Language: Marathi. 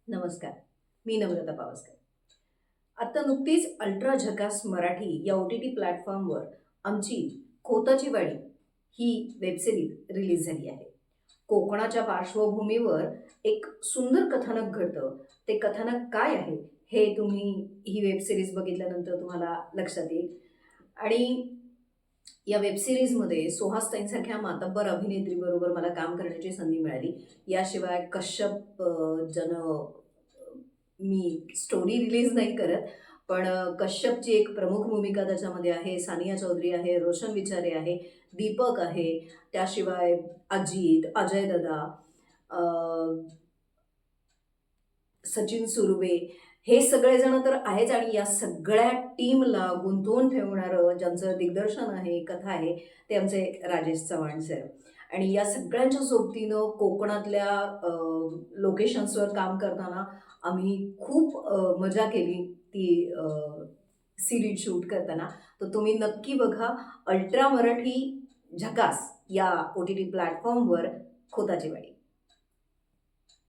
नमस्कार. मी नम्रता पावसकर. आता नुकतीच अल्ट्रा झकास मराठी या OTT प्लॅटफॉर्मवर आमची खोताची वाडी ही वेबसिरीज रिलीज झाली आहे. कोकणाच्या पार्श्वभूमीवर एक सुंदर कथानक घडतं. ते कथानक काय आहे हे तुम्ही ही वेबसिरीज बघितल्यानंतर तुम्हाला लक्षात येईल. आणि या वेबसिरीजमध्ये सुहासताईंसारख्या मातब्बर अभिनेत्रीबरोबर मला काम करण्याची संधी मिळाली. याशिवाय कश्यप मी स्टोरी रिलीज नाही करत, पण कश्यपची एक प्रमुख भूमिका त्याच्यामध्ये आहे. सानिया चौधरी आहे, रोशन विचारे आहे, दीपक आहे, त्याशिवाय अजित, अजय दादा, अ, सचिन सुर्वे हे सगळेजण तर आहेच. आणि या सगळ्या टीमला गुंतवून ठेवणारं ज्यांचं दिग्दर्शन आहे, कथा आहे, ते आमचे राजेश चव्हाण सर. आणि या सगळ्यांच्या सोबतीनं कोकणातल्या लोकेशन्सवर काम करताना आम्ही खूप मजा केली ती सिरीज शूट करताना. तर तुम्ही नक्की बघा अल्ट्रा मराठी झकास या OTT प्लॅटफॉर्मवर खोताची वाडी.